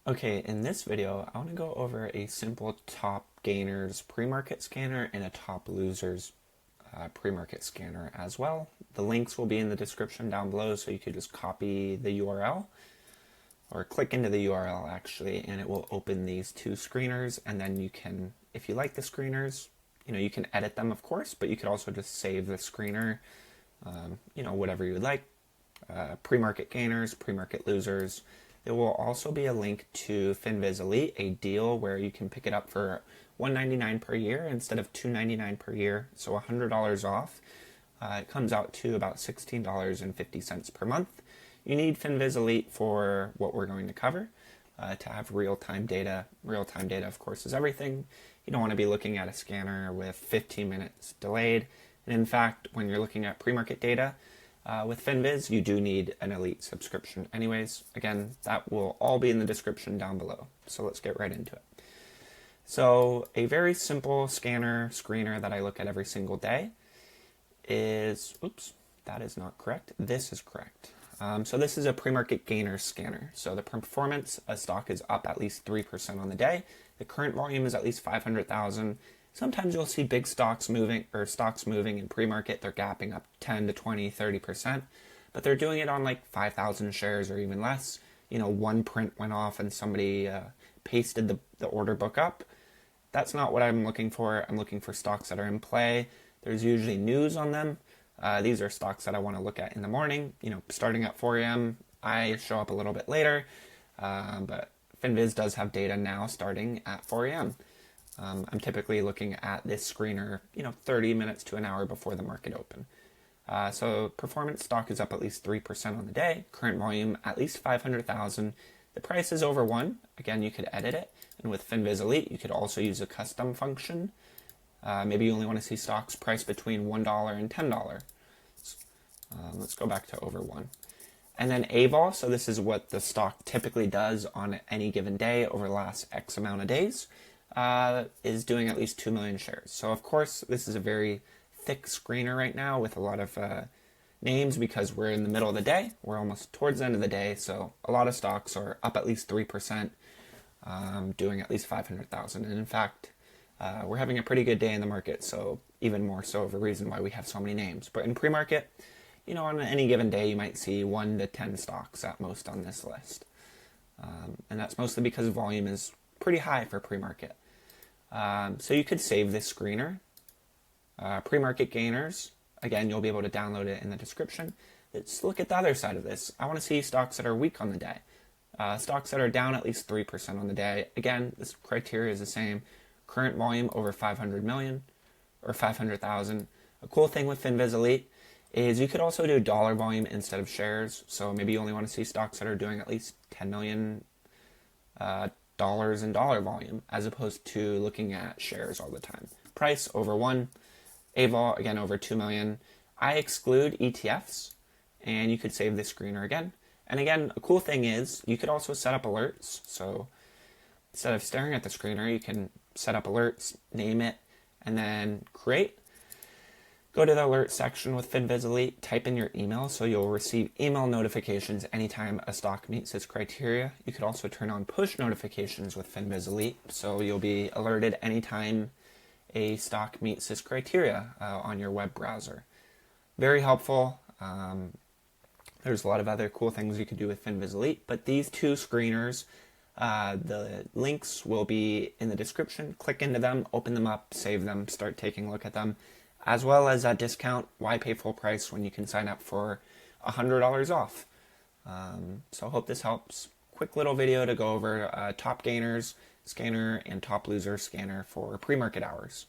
Okay, in this video, I want to go over a simple top gainers pre-market scanner and a top losers pre-market scanner as well. The links will be in the description down below, so you could just copy the URL or click into the URL actually, and it will open these two screeners. And then you can, if you like the screeners, you can edit them, of course, but you could also just save the screener, whatever you would like. Pre-market gainers, pre-market losers. There will also be a link to Finviz Elite, a deal where you can pick it up for $199 per year instead of $299 per year, so $100 off. It comes out to about $16.50 per month. You need Finviz Elite for what we're going to cover, to have real-time data. Real-time data, of course, is everything. You don't want to be looking at a scanner with 15 minutes delayed. And in fact, when you're looking at pre-market data, with Finviz, you do need an Elite subscription anyways. Again, that will all be in the description down below. So let's get right into it. So a very simple screener that I look at every single day is, oops, that is not correct. This is correct. So this is a pre-market gainer scanner. So the performance, a stock is up at least 3% on the day. The current volume is at least 500,000. Sometimes you'll see big stocks moving, or stocks moving in pre-market. They're gapping up 10 to 20, 30%, but they're doing it on like 5,000 shares or even less. One print went off and somebody pasted the order book up. That's not what I'm looking for. I'm looking for stocks that are in play. There's usually news on them. These are stocks that I want to look at in the morning, starting at 4 a.m. I show up a little bit later, but Finviz does have data now starting at 4 a.m. I'm typically looking at this screener, 30 minutes to an hour before the market open. So performance stock is up at least 3% on the day. Current volume, at least 500,000. The price is over 1. Again, you could edit it. And with Finviz Elite, you could also use a custom function. Maybe you only want to see stocks priced between $1 and $10. Let's go back to over 1. And then AVOL, so this is what the stock typically does on any given day over the last X amount of days. Is doing at least 2 million shares. So of course, this is a very thick screener right now with a lot of names because we're in the middle of the day. We're almost towards the end of the day, so a lot of stocks are up at least 3%, doing at least 500,000. And in fact, we're having a pretty good day in the market, so even more so of a reason why we have so many names. But in pre-market, on any given day, you might see 1 to 10 stocks at most on this list. And that's mostly because volume is pretty high for pre-market. So you could save this screener. Pre-market gainers, again, you'll be able to download it in the description. Let's look at the other side of this. I want to see stocks that are weak on the day. Stocks that are down at least 3% on the day. Again, this criteria is the same. Current volume over 500 million or 500,000. A cool thing with Finviz Elite is you could also do dollar volume instead of shares. So maybe you only want to see stocks that are doing at least 10 million dollars in dollar volume, as opposed to looking at shares all the time. Price over 1, AVOL again over 2 million. I exclude ETFs, and you could save this screener again. And again, a cool thing is you could also set up alerts. So instead of staring at the screener, you can set up alerts, name it, and then create. Go to the alert section with Finviz Elite, type in your email so you'll receive email notifications anytime a stock meets its criteria. You could also turn on push notifications with Finviz Elite, so you'll be alerted anytime a stock meets this criteria on your web browser. Very helpful. There's a lot of other cool things you could do with Finviz Elite, but these two screeners, the links will be in the description. Click into them, open them up, save them, start taking a look at them. As well as a discount. Why pay full price when you can sign up for $100 off? So I hope this helps. Quick little video to go over top gainers scanner and top loser scanner for pre-market hours.